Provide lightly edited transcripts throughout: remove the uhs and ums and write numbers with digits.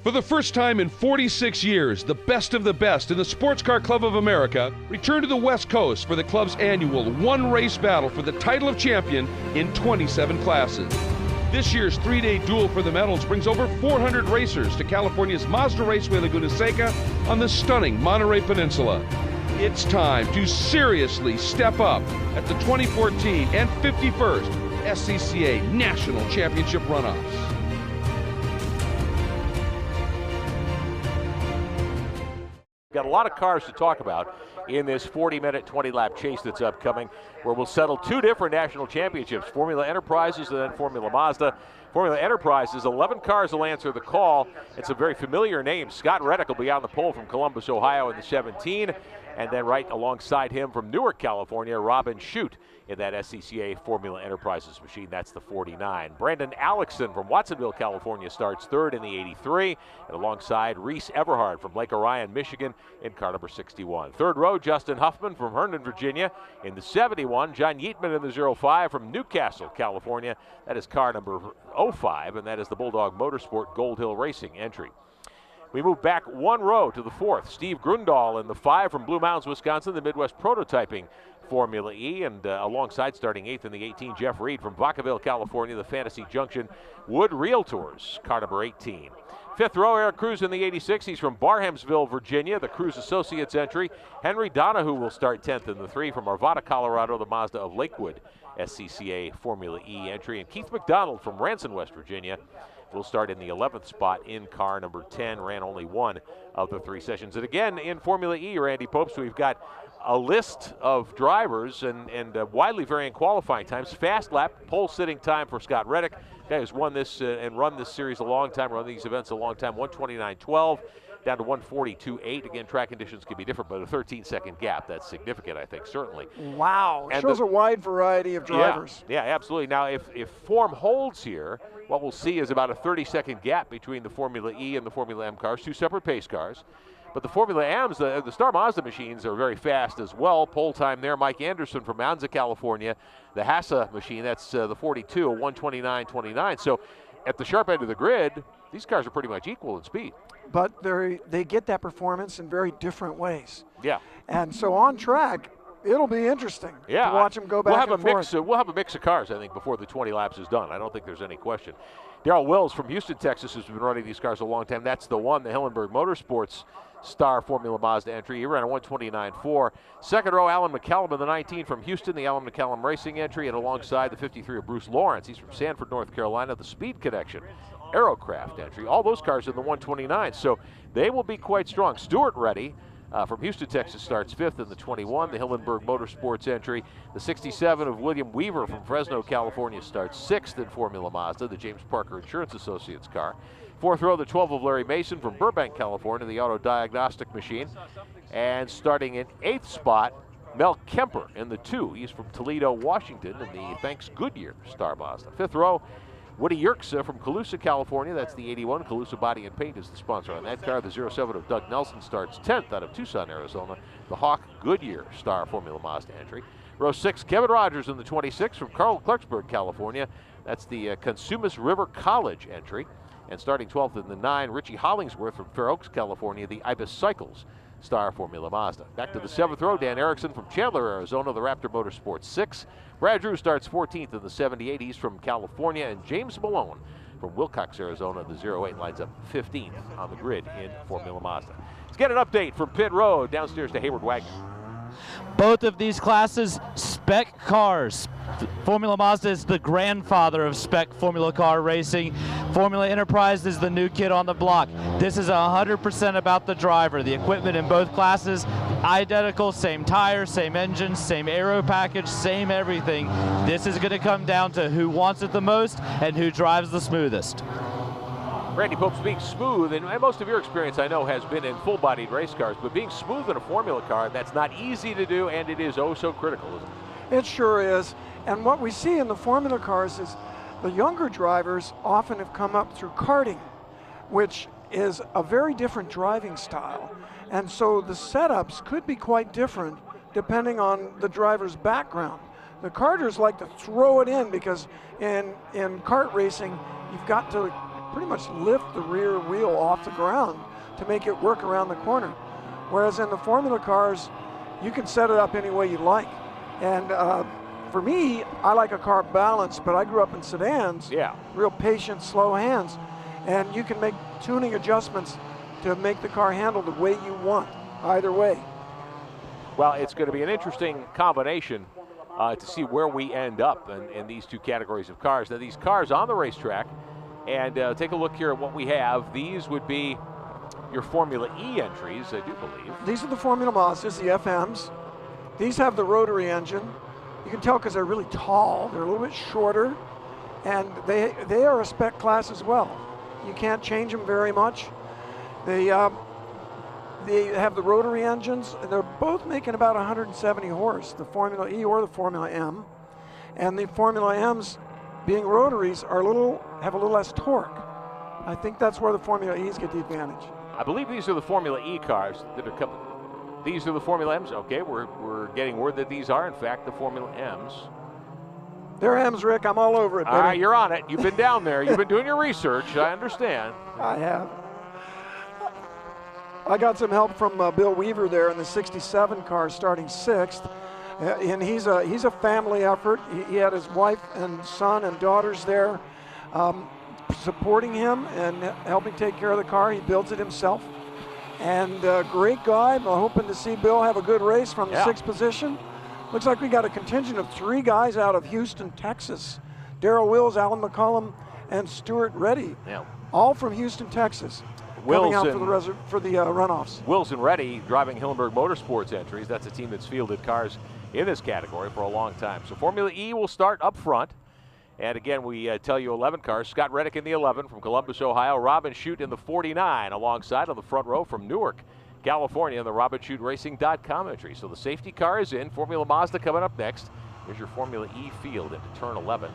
For the first time in 46 years, the best of the best in the Sports Car Club of America return to the West Coast for the club's annual one-race battle for the title of champion in 27 classes. This year's three-day duel for the medals brings over 400 racers to California's Mazda Raceway Laguna Seca on the stunning Monterey Peninsula. It's time to seriously step up at the 2014 and 51st SCCA National Championship Runoffs. Got a lot of cars to talk about in this 40-minute, 20-lap chase that's upcoming, where we'll settle two different national championships, Formula Enterprises and then Formula Mazda. Formula Enterprises, 11 cars will answer the call. It's a very familiar name. Scott Reddick will be on the pole from Columbus, Ohio in the 17, and then right alongside him from Newark, California, Robin Shute in that SCCA Formula Enterprises machine. That's the 49. Brandon Alexson from Watsonville, California starts third in the 83, and alongside Reese Everhard from Lake Orion, Michigan in car number 61. Third row, Justin Huffman from Herndon, Virginia in the 71. John Yeatman in the 05 from Newcastle, California. That is car number 05, and that is the Bulldog Motorsport Gold Hill Racing entry. We move back one row to the fourth. Steve Grundahl in the 5 from Blue Mountains, Wisconsin, the Midwest Prototyping Formula E, and alongside starting 8th in the 18, Jeff Reed from Vacaville, California, the Fantasy Junction Wood Realtors, car number 18. Fifth row, Eric Cruz in the 86. He's from Barhamsville, Virginia, the Cruz Associates entry. Henry Donahue will start 10th in the 3 from Arvada, Colorado, the Mazda of Lakewood SCCA Formula E entry. And Keith McDonald from Ranson, West Virginia, will start in the 11th spot in car number 10, ran only one of the 3 sessions. And again, in Formula E, Randy Popes, we've got a list of drivers and widely varying qualifying times. Fast lap, pole sitting time for Scott Reddick, guy who's won this and run this series a long time, run these events a long time, 129.12 down to 142.8. Again, track conditions can be different, but a 13-second gap, that's significant, I think, certainly. Wow, and shows a wide variety of drivers. Yeah, absolutely. Now, if form holds here, what we'll see is about a 30-second gap between the Formula E and the Formula M cars, 2 separate pace cars. But the Formula M's, the Star Mazda machines are very fast as well. Pole time there, Mike Anderson from Monza, California. The Hassa machine, that's the 42, a 129.29. So at the sharp end of the grid, these cars are pretty much equal in speed. But they get that performance in very different ways. Yeah. And so on track, it'll be interesting to watch them go back and forth. We'll have a mix of cars, I think, before the 20 laps is done. I don't think there's any question. Darrell Wills from Houston, Texas, has been running these cars a long time. That's the one, the Hillenberg Motorsports Star Formula Mazda entry. He ran a 129.4. Second row, Alan McCallum in the 19 from Houston, the Alan McCallum Racing entry, and alongside the 53 of Bruce Lawrence. He's from Sanford, North Carolina, the Speed Connection Aerocraft entry. All those cars in the 129, so they will be quite strong. Stuart Reddy from Houston, Texas, starts 5th in the 21, the Hillenberg Motorsports entry. The 67 of William Weaver from Fresno, California, starts 6th in Formula Mazda, the James Parker Insurance Associates car. Fourth row, the 12 of Larry Mason from Burbank, California, the Auto Diagnostic Machine. And starting in 8th spot, Mel Kemper in the 2. He's from Toledo, Washington, in the Thanks Goodyear Star Mazda. Fifth row, Woody Yerxa from Colusa, California. That's the 81. Colusa Body and Paint is the sponsor on that car. The 07 of Doug Nelson starts 10th out of Tucson, Arizona. The Hawk Goodyear Star Formula Mazda entry. Row 6, Kevin Rogers in the 26 from Clarksburg, California. That's the Consumas River College entry. And starting 12th in the 9, Richie Hollingsworth from Fair Oaks, California, the Ibis Cycles Star Formula Mazda. Back to the 7th row, Dan Erickson from Chandler, Arizona, the Raptor Motorsports 6. Brad Drew starts 14th in the 78. He's from California. And James Malone from Wilcox, Arizona, the 08 lines up 15th on the grid in Formula Mazda. Let's get an update from pit road downstairs to Hayward Wagner. Both of these classes, spec cars. Formula Mazda is the grandfather of spec Formula car racing. Formula Enterprise is the new kid on the block. This is 100% about the driver. The equipment in both classes, identical, same tires, same engines, same aero package, same everything. This is going to come down to who wants it the most and who drives the smoothest. Randy Popes, being smooth, and most of your experience, I know, has been in full-bodied race cars, but being smooth in a Formula car, that's not easy to do, and it is oh so critical, isn't it? It sure is. And what we see in the Formula cars is the younger drivers often have come up through karting, which is a very different driving style. And so the setups could be quite different depending on the driver's background. The karters like to throw it in because in kart racing, you've got to pretty much lift the rear wheel off the ground to make it work around the corner. Whereas in the Formula cars, you can set it up any way you like. And for me, I like a car balanced, but I grew up in sedans, real patient, slow hands. And you can make tuning adjustments to make the car handle the way you want, either way. Well, it's going to be an interesting combination to see where we end up in these two categories of cars. Now, these cars on the racetrack, and take a look here at what we have. These would be your Formula E entries, I do believe. These are the Formula Mazdas, the FMs. These have the rotary engine. You can tell because they're really tall. They're a little bit shorter, and they are a spec class as well. You can't change them very much. They have the rotary engines, and they're both making about 170 horse, the Formula E or the Formula M. And the Formula M's, being rotaries, have a little less torque. I think that's where the Formula E's get the advantage. I believe these are the Formula E cars that are coming. These are the Formula M's. Okay, we're getting word that these are, in fact, the Formula M's. They're M's, Rick. I'm all over it, baby. All right, you're on it. You've been down there. You've been doing your research. I understand. I have. I got some help from Bill Weaver there in the 67 car starting 6th. And he's a family effort. He had his wife and son and daughters there supporting him and helping take care of the car. He builds it himself. And great guy. I'm hoping to see Bill have a good race from the 6th position. Looks like we got a contingent of 3 guys out of Houston, Texas. Darrell Wills, Alan McCullum, and Stuart Reddy. Yeah. All from Houston, Texas. Coming out for the runoffs. Wills and Reddy driving Hillenberg Motorsports entries. That's a team that's fielded cars in this category for a long time. So Formula E will start up front. And again, we tell you 11 cars. Scott Reddick in the 11 from Columbus, Ohio. Robin Shute in the 49 alongside on the front row from Newark, California, in the RobinSchuteRacing.com entry. So the safety car is in. Formula Mazda coming up next. Here's your Formula E field into turn 11.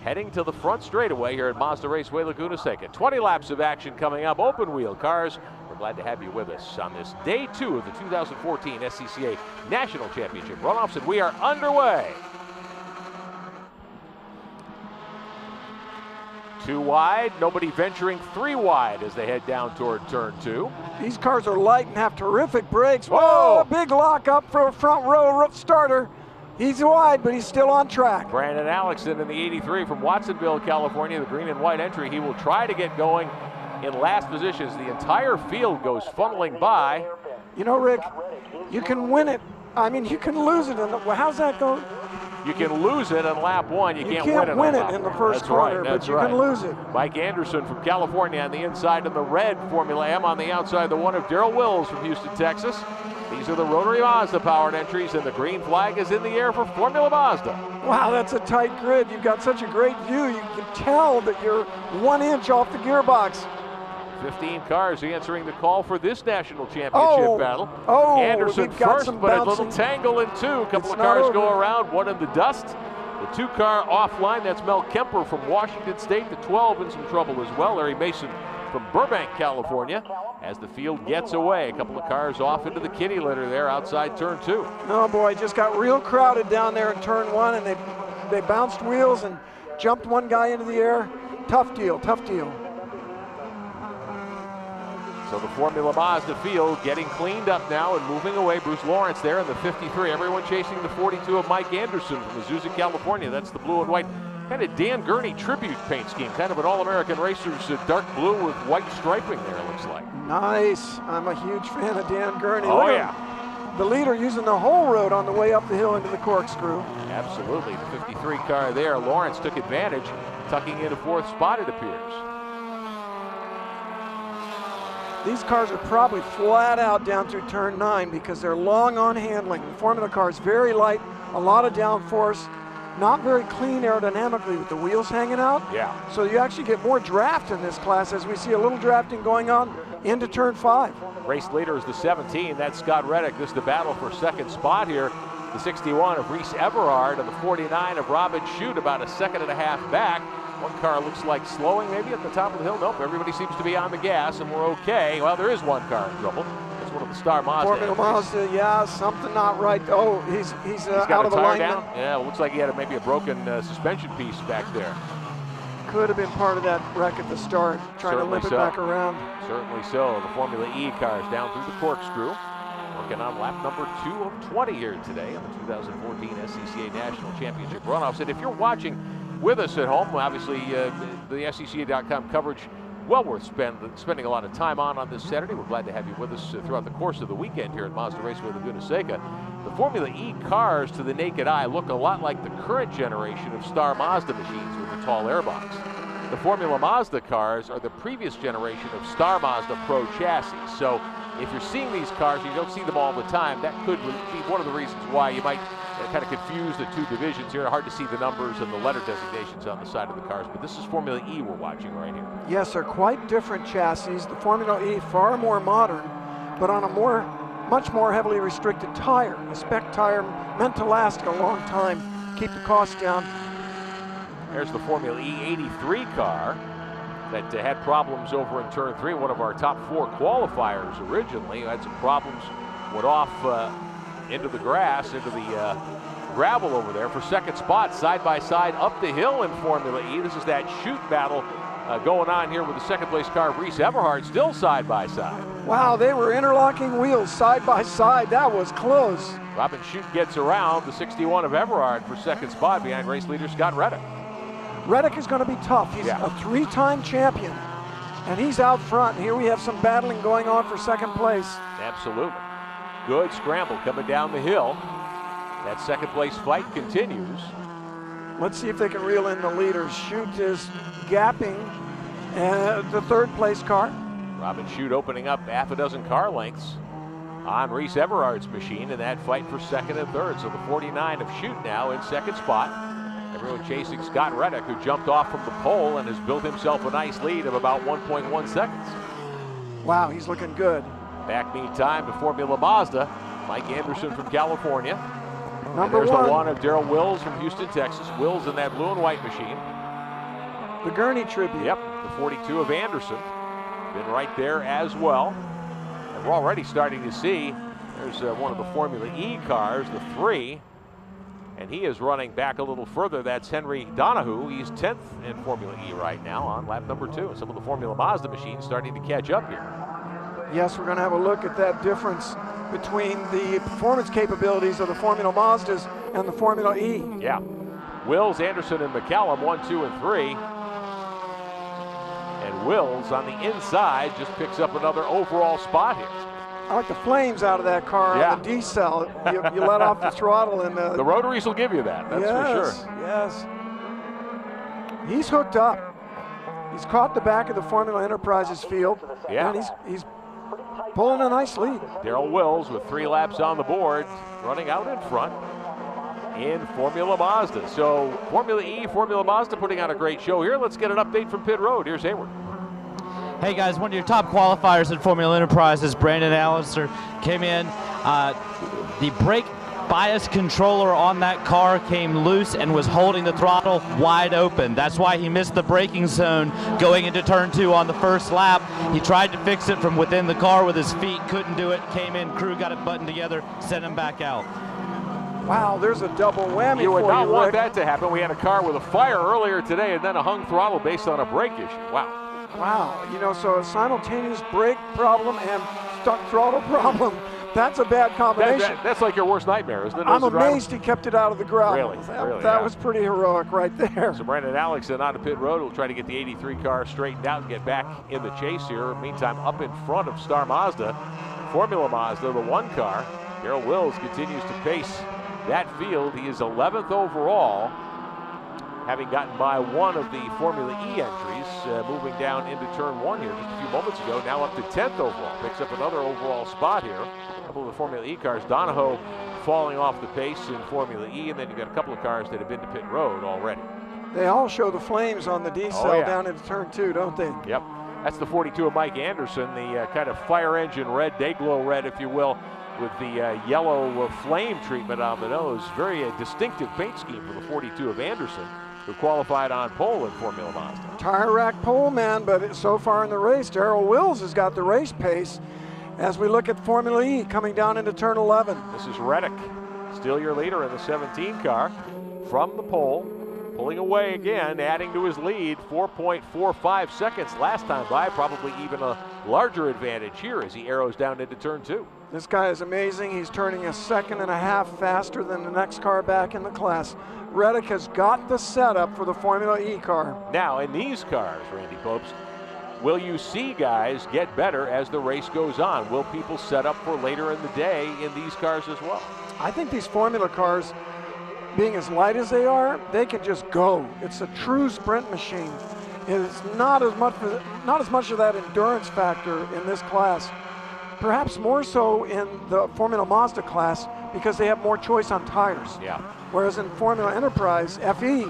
Heading to the front straightaway here at Mazda Raceway, Laguna Seca. 20 laps of action coming up. Open wheel cars. We're glad to have you with us on this day 2 of the 2014 SCCA National Championship runoffs, and we are underway. 2 wide, nobody venturing 3 wide as they head down toward turn 2. These cars are light and have terrific brakes. Whoa, big lock up for a front row starter. He's wide, but he's still on track. Brandon Alexson in the 83 from Watsonville, California, the green and white entry. He will try to get going in last position as the entire field goes funneling by. You know, Rick, you can win it. I mean, you can lose it. How's that go? You can lose it on lap 1. You can't win it in the first corner, but you can lose it. Mike Anderson from California on the inside in the red Formula M. On the outside, the one of Darrell Wills from Houston, Texas. These are the rotary Mazda powered entries, and the green flag is in the air for Formula Mazda. Wow, that's a tight grid. You've got such a great view. You can tell that you're 1 inch off the gearbox. 15 cars answering the call for this national championship battle. Anderson first, but a little tangle in 2. A couple of cars go around, one in the dust. The 2 car offline, that's Mel Kemper from Washington State, the 12 in some trouble as well. Larry Mason from Burbank, California, as the field gets away. A couple of cars off into the kitty litter there outside turn 2. Oh boy, just got real crowded down there in turn 1, and they bounced wheels and jumped one guy into the air. Tough deal, tough deal. So the Formula Mazda field getting cleaned up now and moving away. Bruce Lawrence there in the 53. Everyone chasing the 42 of Mike Anderson from Azusa, California. That's the blue and white, kind of Dan Gurney tribute paint scheme. Kind of an All-American Racers dark blue with white striping there, it looks like. Nice. I'm a huge fan of Dan Gurney. Oh, yeah. The leader using the whole road on the way up the hill into the corkscrew. Absolutely. The 53 car there. Lawrence took advantage, tucking in a 4th spot, it appears. These cars are probably flat out down through turn 9 because they're long on handling. The Formula car is very light, a lot of downforce, not very clean aerodynamically with the wheels hanging out. Yeah. So you actually get more draft in this class as we see a little drafting going on into turn 5. Race leader is the 17. That's Scott Reddick. This is the battle for 2nd spot here. The 61 of Reese Everard and the 49 of Robin Shute about a 2.5 seconds back. One car looks like slowing maybe at the top of the hill. Nope, everybody seems to be on the gas and we're okay. Well, there is one car in trouble. It's one of the Star Mazda. Formula Mazda, yeah, something not right. Oh, he's got out of a tire alignment. down. Yeah, it looks like he had maybe a broken suspension piece back there. could have been part of that wreck at the start, trying to limp it back around. Certainly so. The Formula E cars down through the corkscrew. Working on lap number 2 of 20 here today in the 2014 SCCA National Championship Runoffs. And if you're watching with us at home, obviously the SCCA.com coverage well worth spending a lot of time on this Saturday. We're glad to have you with us throughout the course of the weekend here at Mazda Raceway Laguna Seca. The Formula E cars to the naked eye look a lot like the current generation of Star Mazda machines with the tall airbox. The Formula Mazda cars are the previous generation of Star Mazda Pro chassis. So if you're seeing these cars and you don't see them all the time, that could be one of the reasons why you might kind of confuse the two divisions here. Hard to see the numbers and the letter designations on the side of the cars, but this is Formula E we're watching right here. Yes, they're quite different chassis. The Formula E far more modern, but on a much more heavily restricted tire. A spec tire meant to last a long time, keep the costs down. There's the Formula E 83 car that had problems over in turn 3. One of our top 4 qualifiers originally had some problems, went off into the grass, into the gravel over there for second spot, side by side up the hill in Formula E. This is that shoot battle going on here with the second place car of Reese Everhard still side by side. Wow, they were interlocking wheels side by side. That was close. Robin Shute gets around the 61 of Everhard for second spot behind race leader Scott Reddick. Reddick is going to be tough. He's a 3-time champion, and he's out front. Here we have some battling going on for second place. Absolutely. Good scramble coming down the hill. That second place fight continues. Let's see if they can reel in the leaders. Shute is gapping the third place car. Robin Shute opening up half a dozen car lengths on Reese Everhard's machine in that fight for second and third. So the 49 of Shute now in second spot. Everyone chasing Scott Reddick, who jumped off from the pole and has built himself a nice lead of about 1.1 seconds. Wow, he's looking good. Back meantime to Formula Mazda, Mike Anderson from California. Number there's one. The one of Darrell Wills from Houston, Texas. Wills in that blue and white machine. The Gurney tribute. Yep, the 42 of Anderson. Been right there as well. And we're already starting to see, there's one of the Formula E cars, the 3. And he is running back a little further. That's Henry Donahue. He's 10th in Formula E right now on lap number 2. And some of the Formula Mazda machines starting to catch up here. Yes, we're going to have a look at that difference between the performance capabilities of the Formula Mazdas and the Formula E. Yeah. Wills, Anderson, and McCallum, 1, 2, and 3. And Wills on the inside just picks up another overall spot here. I like the flames out of that car on the D-cell. You let off the throttle and the rotaries will give you that, that's for sure. Yes. He's hooked up. He's caught the back of the Formula Enterprises field. Yeah. And he's pulling a nice lead. Darrell Wills with 3 laps on the board, running out in front in Formula Mazda. So Formula E, Formula Mazda putting on a great show here. Let's get an update from pit road. Here's Hayward. Hey guys, one of your top qualifiers at Formula Enterprises, Brandon Allister, came in. The brake bias controller on that car came loose and was holding the throttle wide open. That's why he missed the braking zone going into turn 2 on the first lap. He tried to fix it from within the car with his feet, couldn't do it, came in, crew got it buttoned together, sent him back out. Wow, there's a double whammy. You would not want Rick. that to happen. We had a car with a fire earlier today and then a hung throttle based on a brake issue. Wow. Wow, you know, so a simultaneous brake problem and stuck throttle problem, that's a bad combination. That's like your worst nightmare, isn't it? I'm amazed he kept it out of the gravel. Really? That was pretty heroic right there. So Brandon Allister on the pit road will try to get the 83 car straightened out and get back in the chase here. Meantime, up in front of Star Mazda, Formula Mazda, the 1 car, Darrell Wills continues to pace that field. He is 11th overall, having gotten by one of the Formula E entries, moving down into turn 1 here just a few moments ago, now up to 10th overall. Picks up another overall spot here. A couple of the Formula E cars, Donahoe falling off the pace in Formula E, and then you've got a couple of cars that have been to pit road already. They all show the flames on the D-cell down into turn 2, don't they? Yep. That's the 42 of Mike Anderson, the kind of fire engine red, day-glow red, if you will, with the yellow flame treatment on the nose. Very distinctive paint scheme for the 42 of Anderson, who qualified on pole in Formula Mazda. Tire rack pole man, but so far in the race, Darrell Wills has got the race pace as we look at Formula E coming down into turn 11. This is Reddick, still your leader in the 17 car from the pole. pulling away again, adding to his lead, 4.45 seconds last time by, probably even a larger advantage here as he arrows down into turn 2. This guy is amazing. He's turning a second and a half faster than the next car back in the class. Reddick has got the setup for the Formula E car. Now, in these cars, Randy Popes, will you see guys get better as the race goes on? Will people set up for later in the day in these cars as well? I think these Formula cars, being as light as they are, they can just go. It's a true sprint machine. It's not as much of that endurance factor in this class. Perhaps more so in the Formula Mazda class because they have more choice on tires. Yeah. Whereas in Formula Enterprise, FE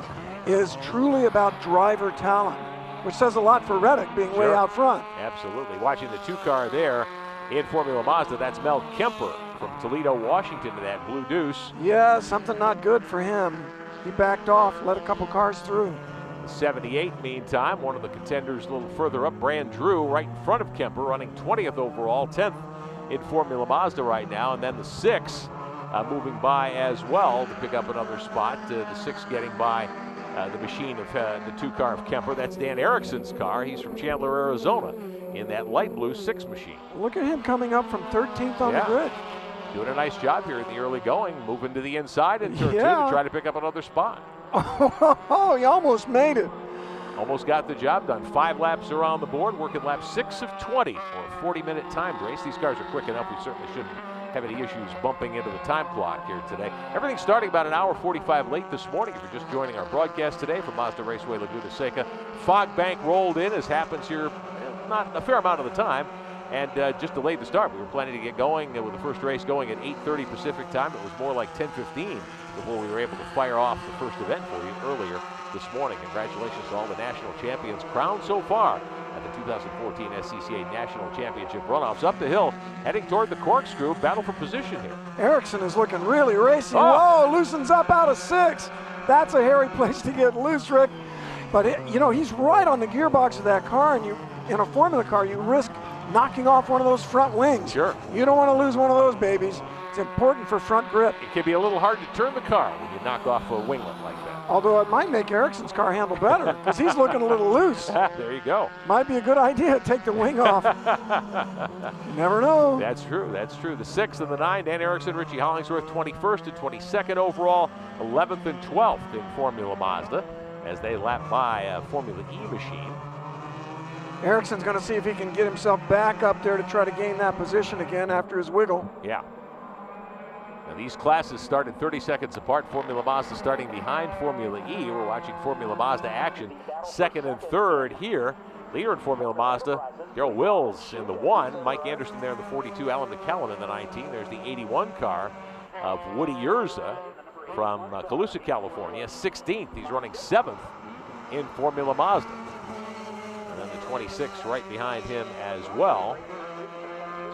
is truly about driver talent, which says a lot for Reddick being way out front. Absolutely. Watching the 2-car there in Formula Mazda, that's Mel Kemper from Toledo, Washington, to that blue deuce. Yeah, something not good for him. He backed off, let a couple cars through. 78, meantime, one of the contenders a little further up, Brand Drew, right in front of Kemper, running 20th overall, 10th in Formula Mazda right now, and then the 6 moving by as well to pick up another spot. The 6 getting by the machine of the 2-car of Kemper. That's Dan Erickson's car. He's from Chandler, Arizona, in that light blue 6 machine. Look at him coming up from 13th on the grid. Doing a nice job here in the early going, moving to the inside in turn 2 to try to pick up another spot. Oh, he almost made it. Almost got the job done. 5 laps around the board, working lap 6 of 20 for a 40-minute timed race. These cars are quick enough. We certainly shouldn't have any issues bumping into the time clock here today. Everything starting about an hour 45 late this morning. If you're just joining our broadcast today from Mazda Raceway Laguna Seca, fog bank rolled in, as happens here not a fair amount of the time, and just delayed the start. We were planning to get going with the first race going at 8:30 Pacific time. It was more like 10:15 before we were able to fire off the first event for you earlier this morning. Congratulations to all the national champions crowned so far at the 2014 SCCA National Championship Runoffs. Up the hill, heading toward the corkscrew, battle for position here. Erickson is looking really racy. Whoa, loosens up out of 6. That's a hairy place to get loose, Rick. But, you know, he's right on the gearbox of that car, and in a Formula car, you risk knocking off one of those front wings. Sure. You don't want to lose one of those babies. It's important for front grip. It can be a little hard to turn the car when you knock off a winglet like that. Although it might make Erickson's car handle better because he's looking a little loose. There you go. Might be a good idea to take the wing off. You never know. That's true. That's true. The 6 and the 9, Dan Erickson, Richie Hollingsworth, 21st and 22nd overall, 11th and 12th in Formula Mazda as they lap by a Formula E machine. Erickson's going to see if he can get himself back up there to try to gain that position again after his wiggle. Yeah. Now these classes started 30 seconds apart. Formula Mazda starting behind Formula E. We're watching Formula Mazda action. 2nd and 3rd here. Leader in Formula Mazda, Darrell Wills in the 1. Mike Anderson there in the 42. Alan McKellen in the 19. There's the 81 car of Woody Urza from Colusa, California. 16th. He's running 7th in Formula Mazda. And then the 26 right behind him as well.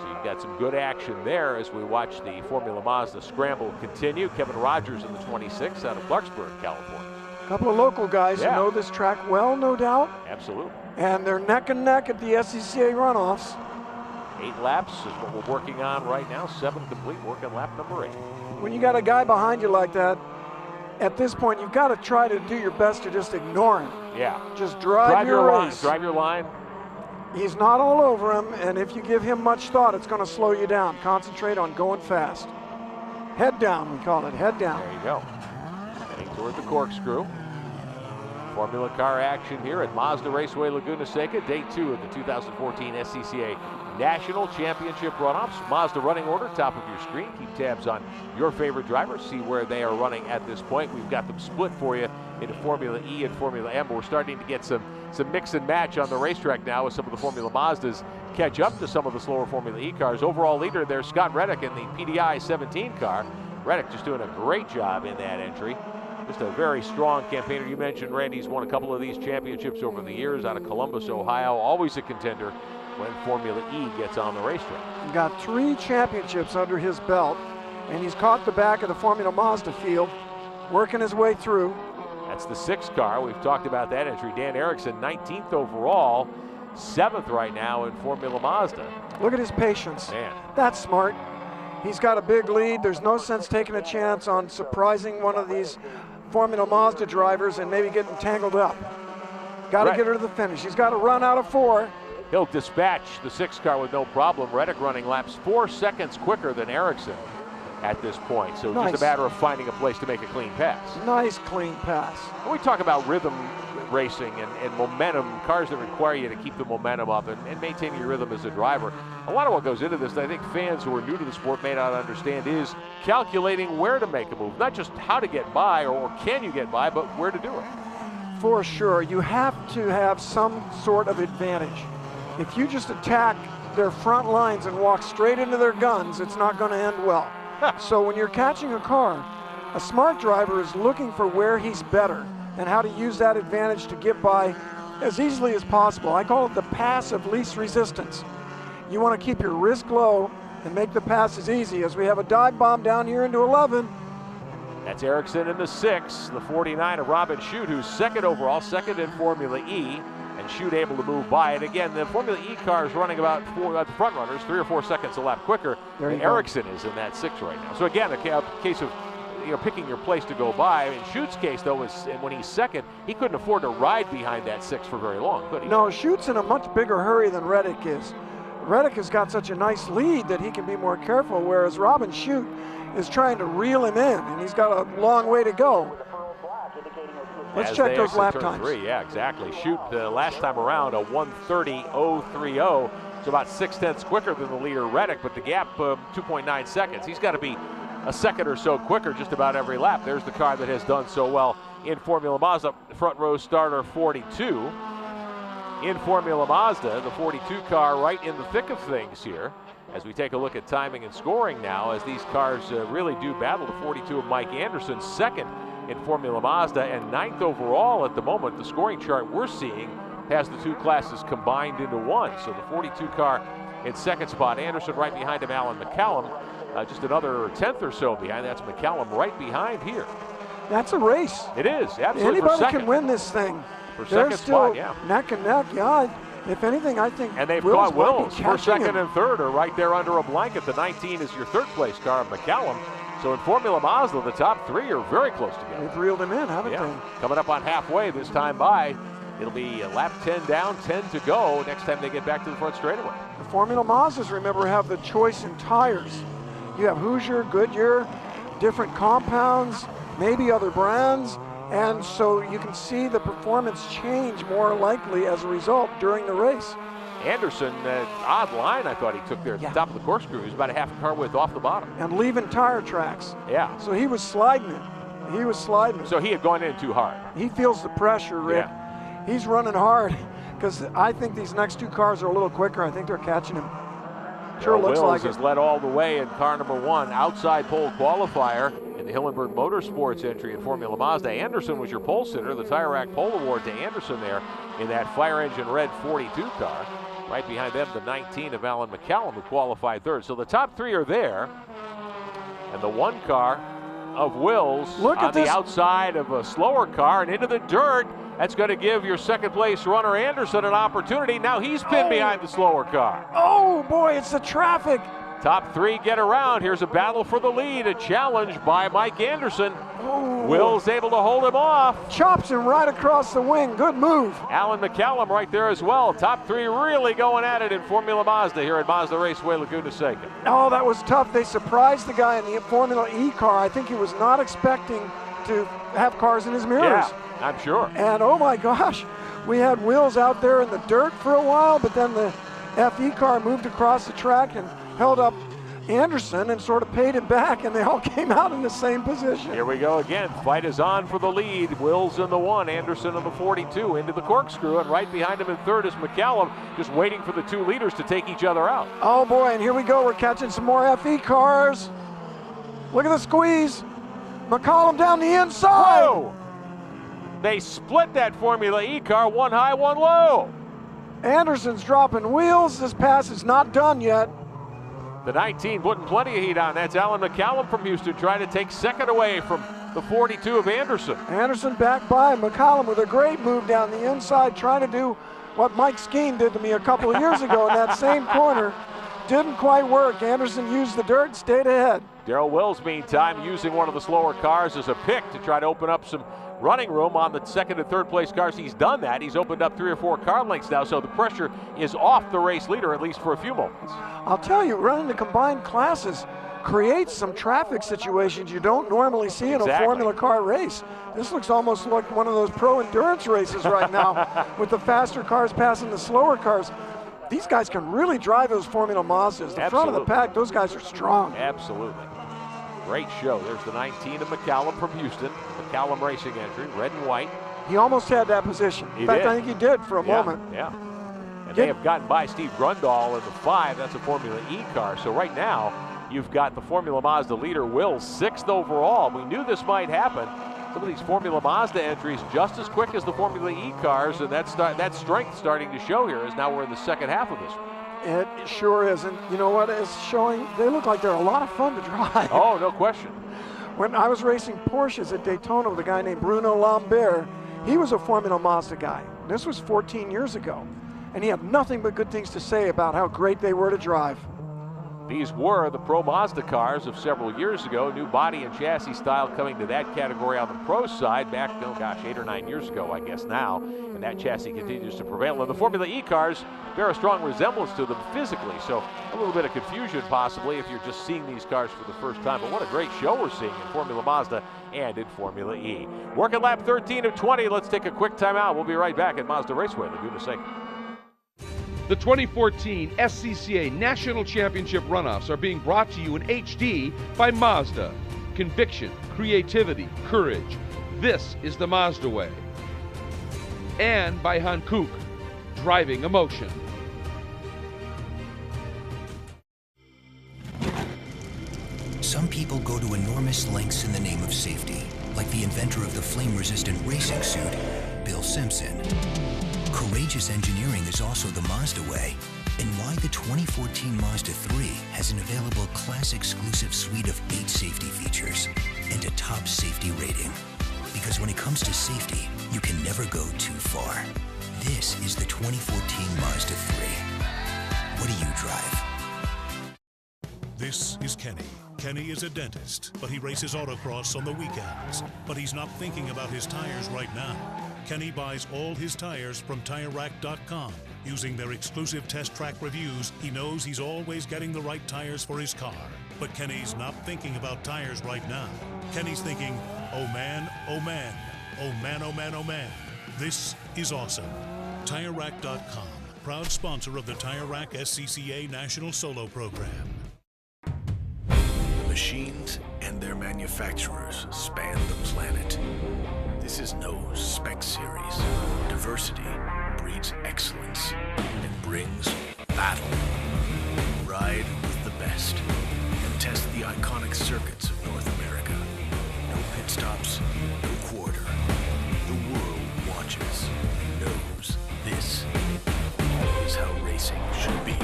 So you've got some good action there as we watch the Formula Mazda scramble continue. Kevin Rogers in the 26 out of Clarksburg, California. A couple of local guys who know this track well, no doubt. Absolutely. And they're neck and neck at the SCCA runoffs. 8 laps is what we're working on right now. 7 complete, working lap number 8. When you got a guy behind you like that, at this point, you've got to try to do your best to just ignore him. Yeah. Just drive your race. Drive your line. He's not all over him, and if you give him much thought, it's going to slow you down. Concentrate on going fast. Head down, we call it, head down. There you go. Heading toward the corkscrew. Formula car action here at Mazda Raceway Laguna Seca, day 2 of the 2014 SCCA National Championship Runoffs. Mazda running order, top of your screen. Keep tabs on your favorite drivers. See where they are running at this point. We've got them split for you into Formula E and Formula M. But we're starting to get some mix and match on the racetrack now as some of the Formula Mazdas catch up to some of the slower Formula E cars. Overall leader there, Scott Reddick in the PDI 17 car. Reddick just doing a great job in that entry. Just a very strong campaigner. You mentioned Randy's won a couple of these championships over the years out of Columbus, Ohio. Always a contender when Formula E gets on the racetrack. He's got 3 championships under his belt, and he's caught the back of the Formula Mazda field, working his way through. That's the 6 car. We've talked about that entry. Dan Erickson, 19th overall, 7th right now in Formula Mazda. Look at his patience. Man. That's smart. He's got a big lead. There's no sense taking a chance on surprising one of these Formula Mazda drivers and maybe getting tangled up. Got to get her to the finish. She's got to run out of 4. He'll dispatch the 6 car with no problem. Reddick running laps 4 seconds quicker than Ericsson at this point. So nice. just a matter of finding a place to make a clean pass. Nice clean pass. When we talk about rhythm racing and momentum, cars that require you to keep the momentum up and maintain your rhythm as a driver, a lot of what goes into this, and I think fans who are new to the sport may not understand, is calculating where to make a move. Not just how to get by or can you get by, but where to do it. For sure. You have to have some sort of advantage. If you just attack their front lines and walk straight into their guns, it's not going to end well. So when you're catching a car, a smart driver is looking for where he's better and how to use that advantage to get by as easily as possible. I call it the pass of least resistance. You want to keep your risk low and make the passes easy, as we have a dive bomb down here into 11. That's Ericsson in the 6, the 49 of Robin Shute, who's second overall, second in Formula E, and Shute able to move by it. Again, the Formula E car is running about the front runners 3 or 4 seconds a lap quicker. Ericsson is in that 6 right now. So again, a case of picking your place to go by. In Schute's case, though, is when he's second, he couldn't afford to ride behind that 6 for very long, could he? No, Schute's in a much bigger hurry than Reddick is. Reddick has got such a nice lead that he can be more careful, whereas Robin Shute is trying to reel him in, and he's got a long way to go. Let's check those lap times. 3, yeah, exactly. Shute last time around a 1:30.030. It's about 0.6 quicker than the leader Reddick, but the gap 2.9 seconds. He's got to be a second or so quicker just about every lap. There's the car that has done so well in Formula Mazda, front row starter 42. In Formula Mazda, the 42 car right in the thick of things here. As we take a look at timing and scoring now, as these cars really do battle. The 42 of Mike Anderson, second in Formula Mazda and 9th overall at the moment. The scoring chart we're seeing has the 2 classes combined into 1. So the 42 car in second spot. Anderson right behind him, Alan McCallum. Just another 10th or so behind. That's McCallum right behind here. That's a race. It is, absolutely. Anybody can win this thing. For They're second still spot, yeah. neck and neck, yeah. If anything, I think and they've Wills caught Wills. might be First, catching second, him. and third are right there under a blanket. The 19 is your third place car, McCallum. So in Formula Mazda, the top 3 are very close together. They've reeled him in, haven't they? Coming up on halfway this time by. It'll be lap 10 down, 10 to go next time they get back to the front straightaway. The Formula Mazdas, remember, have the choice in tires. You have Hoosier, Goodyear, different compounds, maybe other brands, and so you can see the performance change more likely as a result during the race. Anderson, odd line I thought he took there at the top of the corkscrew. He was about a half a car width off the bottom. And leaving tire tracks. Yeah. So he was sliding it. He was sliding it. So he had gone in too hard. He feels the pressure, Rick. Yeah. He's running hard because I think these next 2 cars are a little quicker. I think they're catching him. Sure looks like it. Wills has led all the way in car number 1, outside pole qualifier in the Hillenburg Motorsports entry in Formula Mazda. Anderson was your pole sitter. The Tire Rack pole award to Anderson there in that fire engine red 42 car. Right behind them, the 19 of Alan McCallum, who qualified third. So the top 3 are there. And the 1 car of Wills on the outside of a slower car and into the dirt. That's going to give your second place runner Anderson an opportunity. Now he's pinned behind the slower car. Oh boy, it's the traffic. Top 3 get around. Here's a battle for the lead. A challenge by Mike Anderson. Oh. Wills able to hold him off. Chops him right across the wing. Good move. Alan McCallum right there as well. Top 3 really going at it in Formula Mazda here at Mazda Raceway Laguna Seca. Oh, that was tough. They surprised the guy in the Formula E car. I think he was not expecting to have cars in his mirrors. Yeah, I'm sure. And oh my gosh, we had Wills out there in the dirt for a while, but then the FE car moved across the track and held up Anderson and sort of paid him back, and they all came out in the same position. Here we go again. Fight is on for the lead. Wills in the 1, Anderson in the 42, into the corkscrew, and right behind him in third is McCallum, just waiting for the 2 leaders to take each other out. Oh boy, and here we go. We're catching some more FE cars. Look at the squeeze. McCallum down the inside. Whoa! They split that Formula E car, 1 high, 1 low. Anderson's dropping wheels. This pass is not done yet. The 19 putting plenty of heat on. That's Alan McCallum from Houston trying to take second away from the 42 of Anderson. Anderson back by McCallum with a great move down the inside, trying to do what Mike Skeen did to me a couple of years ago in that same corner. didn't quite work. Anderson used the dirt, stayed ahead. Darrell Wills, meantime, using one of the slower cars as a pick to try to open up some running room on the second and third place cars. He's done that. He's opened up 3 or 4 car lengths now, so the pressure is off the race leader, at least for a few moments. I'll tell you, running the combined classes creates some traffic situations you don't normally see in a Formula car race. This looks almost like one of those pro endurance races right now with the faster cars passing the slower cars. These guys can really drive those Formula Mazdas. The front of the pack, those guys are strong. Absolutely. Great show. There's the 19 of McCallum from Houston. McCallum Racing entry, red and white. He almost had that position. In fact, I think he did for a moment. Yeah. And they have gotten by Steve Grundahl in the 5. That's a Formula E car. So right now, you've got the Formula Mazda leader, Wills, 6th overall. We knew this might happen. Some of these Formula Mazda entries just as quick as the Formula E cars, and that strength starting to show here as now we're in the second half of this. It sure is, and you know what is showing? They look like they're a lot of fun to drive. Oh, no question. When I was racing Porsches at Daytona with a guy named Bruno Lambert, he was a Formula Mazda guy. This was 14 years ago, and he had nothing but good things to say about how great they were to drive. These were the Pro Mazda cars of several years ago. New body and chassis style coming to that category on the Pro side back, 8 or 9 years ago, I guess now. And that chassis continues to prevail. And the Formula E cars bear a strong resemblance to them physically. So a little bit of confusion possibly if you're just seeing these cars for the first time. But what a great show we're seeing in Formula Mazda and in Formula E. Working lap 13 of 20. Let's take a quick timeout. We'll be right back at Mazda Raceway, Laguna Seca. The 2014 SCCA National Championship Runoffs are being brought to you in HD by Mazda. Conviction, creativity, courage. This is the Mazda way. And by Hankook, driving emotion. Some people go to enormous lengths in the name of safety, like the inventor of the flame-resistant racing suit, Bill Simpson. Courageous engineering is also the Mazda way, and why the 2014 Mazda 3 has an available class-exclusive suite of 8 safety features and a top safety rating. Because when it comes to safety, you can never go too far. This is the 2014 Mazda 3. What do you drive? This is Kenny. Kenny is a dentist, but he races autocross on the weekends. But he's not thinking about his tires right now. Kenny buys all his tires from TireRack.com. Using their exclusive test track reviews, he knows he's always getting the right tires for his car. But Kenny's not thinking about tires right now. Kenny's thinking, oh man, oh man, oh man, oh man, oh man. This is awesome. TireRack.com, proud sponsor of the Tire Rack SCCA National Solo Program. Machines and their manufacturers span the planet. This is no spec series. Diversity breeds excellence and brings battle. Ride with the best and test the iconic circuits of North America. No pit stops, no quarter. The world watches and knows this is how racing should be.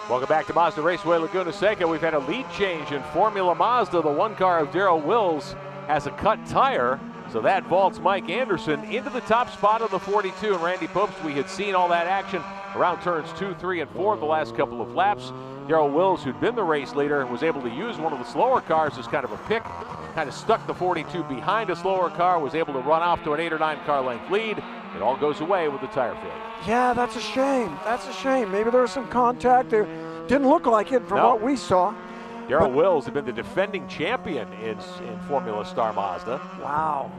Welcome back to Mazda Raceway, Laguna Seca. We've had a lead change in Formula Mazda. The one car of Darrell Wills has a cut tire, so that vaults Mike Anderson into the top spot of the 42. And Randy Popes, we had seen all that action around turns 2, 3, and 4 the last couple of laps. Darrell Wills, who'd been the race leader, was able to use one of the slower cars as kind of a pick, kind of stuck the 42 behind a slower car, was able to run off to an 8 or 9 car length lead. It all goes away with the tire failure. Yeah, that's a shame. That's a shame. Maybe there was some contact there. Didn't look like it from what we saw. Darrell Wills had been the defending champion in Formula Star Mazda. Wow.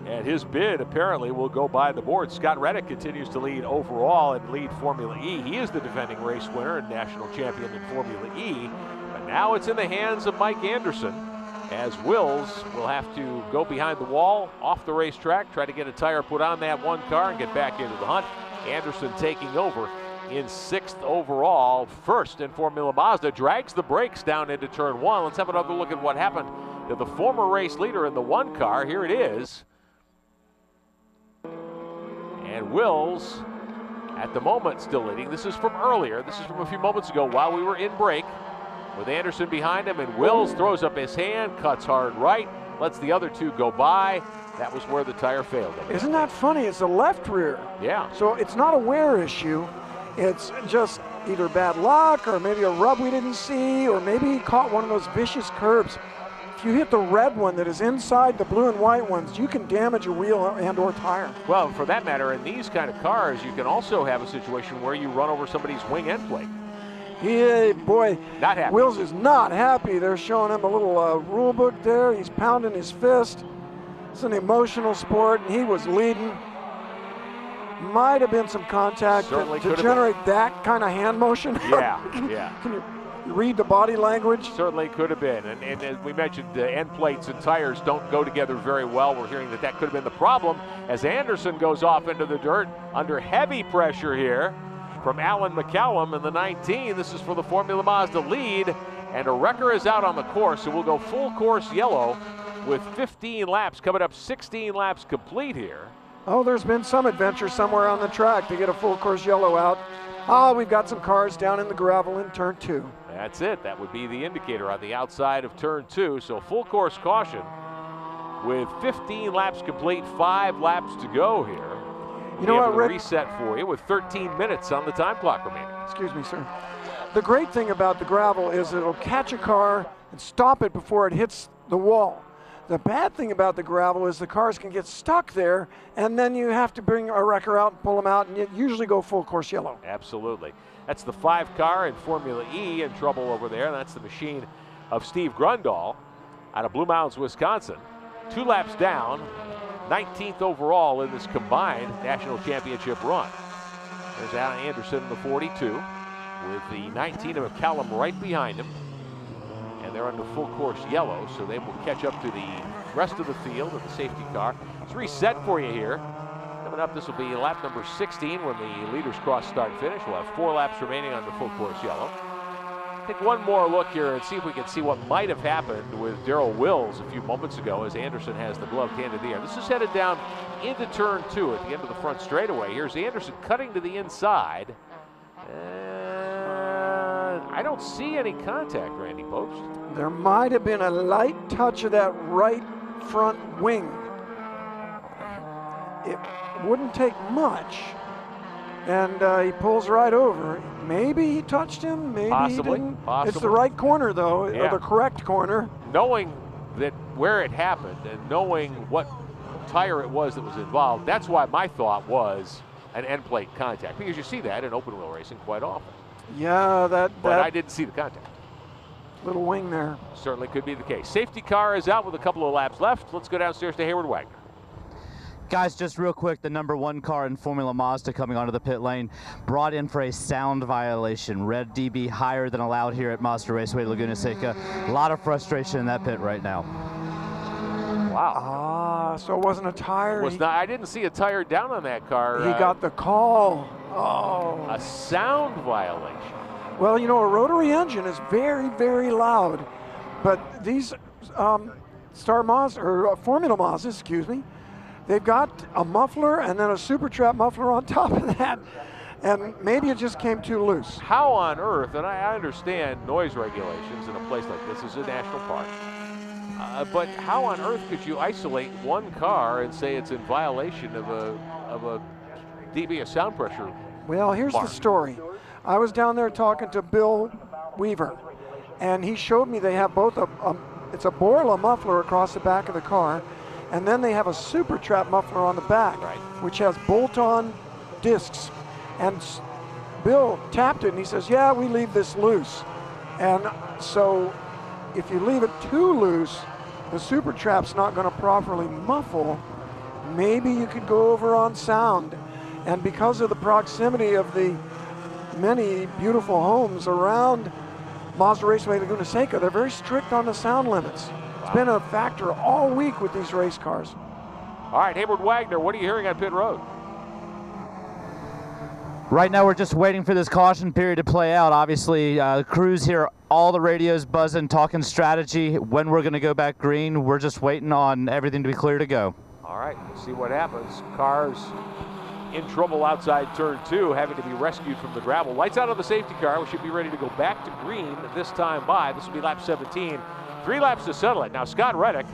And his bid apparently will go by the board. Scott Reddick continues to lead overall and lead Formula E. He is the defending race winner and national champion in Formula E. But now it's in the hands of Mike Anderson, as Wills will have to go behind the wall, off the racetrack, try to get a tire put on that one car and get back into the hunt. Anderson taking over in 6th overall. First in Formula Mazda, drags the brakes down into turn 1. Let's have another look at what happened to the former race leader in the one car. Here it is. And Wills, at the moment, still leading. This is from earlier. This is from a few moments ago while we were in break, with Anderson behind him, and Wills throws up his hand, cuts hard right, lets the other two go by, That was where the tire failed. Isn't that funny? It's the left rear. Yeah. So it's not a wear issue. It's just either bad luck or maybe a rub we didn't see, or maybe he caught one of those vicious curbs. If you hit the red one that is inside the blue and white ones, you can damage a wheel and or tire. Well, for that matter, in these kind of cars, you can also have a situation where you run over somebody's wing end plate. Yeah, boy, Not happy. Wills is not happy. They're showing him a little rule book there. He's pounding his fist. It's an emotional sport, and he was leading. Might have been some contact to generate that kind of hand motion. Yeah, yeah. Can you read the body language? Certainly could have been. And as we mentioned, end plates and tires don't go together very well. We're hearing that could have been the problem as Anderson goes off into the dirt under heavy pressure here from Alan McCallum in the 19. This is for the Formula Mazda lead, and a wrecker is out on the course, so we'll go full course yellow with 15 laps coming up, 16 laps complete here. Oh, there's been some adventure somewhere on the track to get a full course yellow out. Oh, we've got some cars down in the gravel in turn 2. That's it. That would be the indicator on the outside of turn 2. So full course caution with 15 laps complete, 5 laps to go here. You know what, Rick? Reset for you with 13 minutes on the time clock remaining. Excuse me, sir. The great thing about the gravel is it'll catch a car and stop it before it hits the wall. The bad thing about the gravel is the cars can get stuck there, and then you have to bring a wrecker out and pull them out, and you usually go full course yellow. Absolutely. That's the 5 car in Formula E in trouble over there. That's the machine of Steve Grundahl out of Blue Mounds, Wisconsin. 2 laps down, 19th overall in this combined national championship run. There's Alan Anderson in the 42 with the 19 of McCallum right behind him. And they're under full course yellow, so they will catch up to the rest of the field of the safety car. It's reset for you here. Coming up, this will be lap number 16 when the leaders cross start finish. We'll have 4 laps remaining on the full course yellow. Take one more look here and see if we can see what might have happened with Darrell Wills a few moments ago as Anderson has the gloved hand in the air. This is headed down into turn 2 at the end of the front straightaway. Here's Anderson cutting to the inside. I don't see any contact, Randy Post. There might have been a light touch of that right front wing. It wouldn't take much. And he pulls right over. Maybe he touched him, maybe Possibly, he didn't. possibly. It's the right corner, though, Yeah. or the correct corner. Knowing that where it happened and knowing what tire it was that was involved, that's why my thought was an end plate contact, because you see that in open wheel racing quite often. Yeah, But I didn't see the contact. little wing there. Certainly could be the case. Safety car is out with a couple of laps left. Let's go downstairs to Hayward Wagner. Guys, just real quick, the number 1 car in Formula Mazda coming onto the pit lane, brought in for a sound violation. Red dB higher than allowed here at Mazda Raceway Laguna Seca. A lot of frustration in that pit right now. Wow. Ah, so it wasn't a tire. I didn't see a tire down on that car. He got the call. Oh. A sound violation. Well, you know, a rotary engine is very, very loud. But these Formula Mazda, excuse me, they've got a muffler and then a super trap muffler on top of that. And maybe it just came too loose. How on earth, and I understand noise regulations in a place like this is a national park, but how on earth could you isolate one car and say it's in violation of a dB, a sound pressure? Well, here's the story. I was down there talking to Bill Weaver, and he showed me they have both it's a Borla muffler across the back of the car, and then they have a super trap muffler on the back, right, which has bolt-on discs. And Bill tapped it, and he says, yeah, we leave this loose. And so if you leave it too loose, the super trap's not going to properly muffle. Maybe you could go over on sound. And because of the proximity of the many beautiful homes around Mazda Raceway Laguna Seca, they're very strict on the sound limits. It's been a factor all week with these race cars. All right, Hayward Wagner, what are you hearing on pit road? Right now we're just waiting for this caution period to play out. Obviously, crews here, all the radios buzzing, talking strategy, when we're going to go back green. We're just waiting on everything to be clear to go. All right, let's see what happens. Cars in trouble outside turn 2, having to be rescued from the gravel. Lights out on the safety car. We should be ready to go back to green this time by. This will be lap 17. 3 laps to settle it. Now Scott Reddick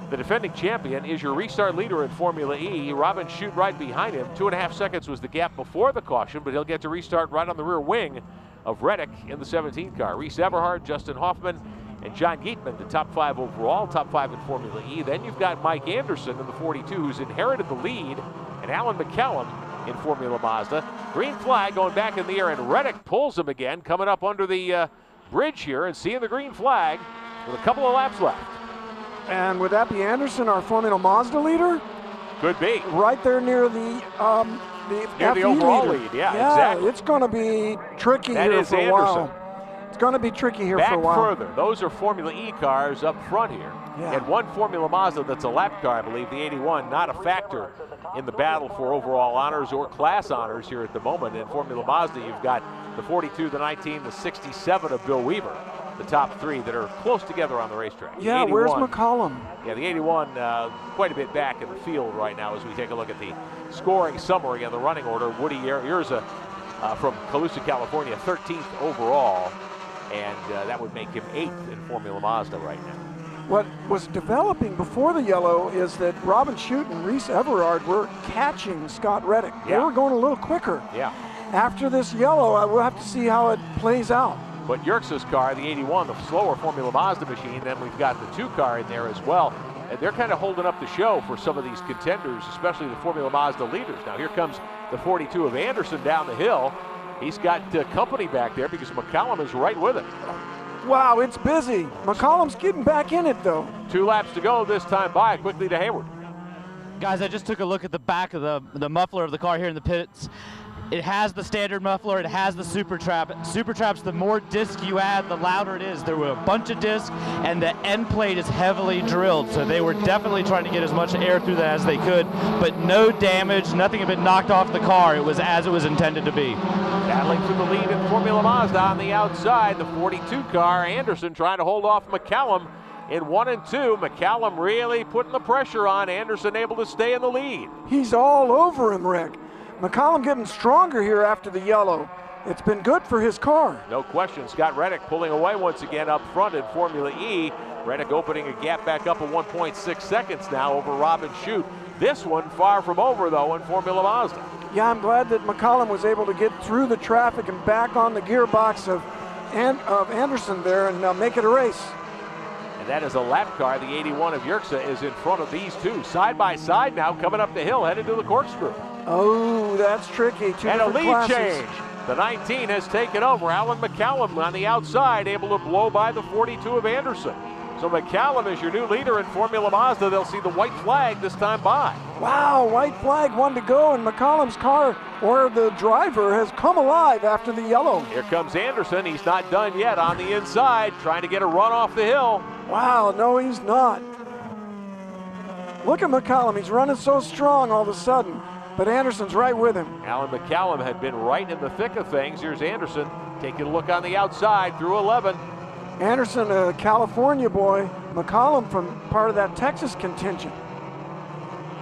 The defending champion is your restart leader in Formula E. Robin Shute right behind him. 2.5 seconds was the gap before the caution, but he'll get to restart right on the rear wing of Reddick in the 17 car. Reese Everhard, Justin Hoffman, and John Geetman, the top 5 overall, top 5 in Formula E. Then you've got Mike Anderson in the 42, who's inherited the lead, and Alan McCallum in Formula Mazda. Green flag going back in the air, and Reddick pulls him again, coming up under the bridge here and seeing the green flag with a couple of laps left. And would that be Anderson, our Formula Mazda leader? Could be. Right there near the overall leader. lead, yeah, exactly. It's going to be tricky That here is for a Anderson. while. It's going to be tricky here Back for a while. further, those are Formula E cars up front here. Yeah. And one Formula Mazda that's a lap car, I believe, the 81, not a factor in the battle for overall honors or class honors here at the moment. In Formula Mazda, you've got the 42, the 19, the 67 of Bill Weaver, the top 3 that are close together on the racetrack. Yeah, the 81, where's McCollum? Yeah, the 81 quite a bit back in the field right now as we take a look at the scoring summary and the running order. Woody Urza from Colusa, California, 13th overall, and that would make him 8th in Formula Mazda right now. What was developing before the yellow is that Robin Shute and Reese Everard were catching Scott Reddick. They were going a little quicker. Yeah. After this yellow, I will have to see how it plays out. But Yerkes' car, the 81, the slower Formula Mazda machine, then we've got the 2 car in there as well. And they're kind of holding up the show for some of these contenders, especially the Formula Mazda leaders. Now here comes the 42 of Anderson down the hill. He's got company back there because McCallum is right with him. Wow, it's busy. McCollum's getting back in it, though. 2 laps to go this time by. Quickly to Hayward. Guys, I just took a look at the back of the muffler of the car here in the pits. It has the standard muffler, it has the Super Trap. Super Traps, the more disc you add, the louder it is. There were a bunch of discs, and the end plate is heavily drilled, so they were definitely trying to get as much air through that as they could, but no damage, nothing had been knocked off the car. It was as it was intended to be. Battling for the lead in Formula Mazda on the outside, the 42 car. Anderson trying to hold off McCallum in 1 and 2. McCallum really putting the pressure on. Anderson able to stay in the lead. He's all over him, Rick. McCollum getting stronger here after the yellow. It's been good for his car. No question. Scott Reddick pulling away once again up front in Formula E. Reddick opening a gap back up of 1.6 seconds now over Robin Shute. This one far from over, though, in Formula Mazda. Yeah, I'm glad that McCollum was able to get through the traffic and back on the gearbox of Anderson there and make it a race. And that is a lap car. The 81 of Yerkes is in front of these two. Side by side now, coming up the hill, headed to the corkscrew. Oh, that's tricky. And a lead change. The 19 has taken over. Alan McCallum on the outside, able to blow by the 42 of Anderson. So McCallum is your new leader in Formula Mazda. They'll see the white flag this time by. Wow, white flag, 1 to go, and McCallum's car, or the driver, has come alive after the yellow. Here comes Anderson. He's not done yet on the inside, trying to get a run off the hill. Wow, no, he's not. Look at McCallum. He's running so strong all of a sudden, but Anderson's right with him. Alan McCallum had been right in the thick of things. Here's Anderson taking a look on the outside through 11. Anderson, a California boy. McCallum from part of that Texas contingent.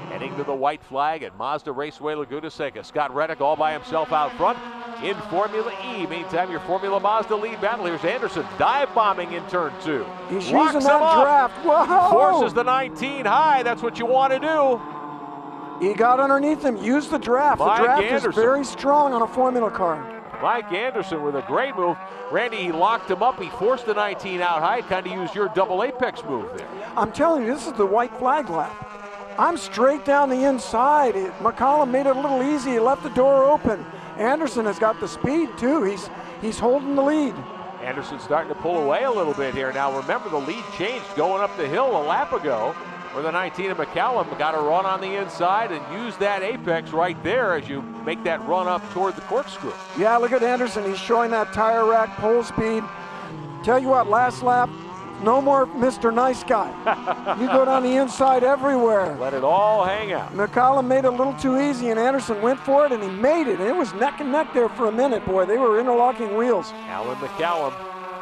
Heading to the white flag at Mazda Raceway Laguna Seca. Scott Reddick all by himself out front in Formula E. Meantime, your Formula Mazda lead battle. Here's Anderson dive bombing in turn 2. He's Locks using that him up. draft. Whoa! Forces the 19 high. That's what you want to do. He got underneath him, used the draft. Mike The draft Anderson. is very strong on a Formula car. Mike Anderson with a great move. Randy, he locked him up. He forced the 19 out high. Kind of used your double apex move there. I'm telling you, this is the white flag lap. I'm straight down the inside. McCallum made it a little easy. He left the door open. Anderson has got the speed too. He's holding the lead. Anderson starting to pull away a little bit here. Now remember, the lead changed going up the hill a lap ago, where the 19 of McCallum got a run on the inside and used that apex right there as you make that run up toward the corkscrew. Yeah, look at Anderson. He's showing that tire rack pole speed. Tell you what, last lap, no more Mr. Nice Guy. You go down the inside everywhere. Let it all hang out. McCallum made it a little too easy, and Anderson went for it, and he made it. And it was neck and neck there for a minute, boy. They were interlocking wheels. Alan McCallum,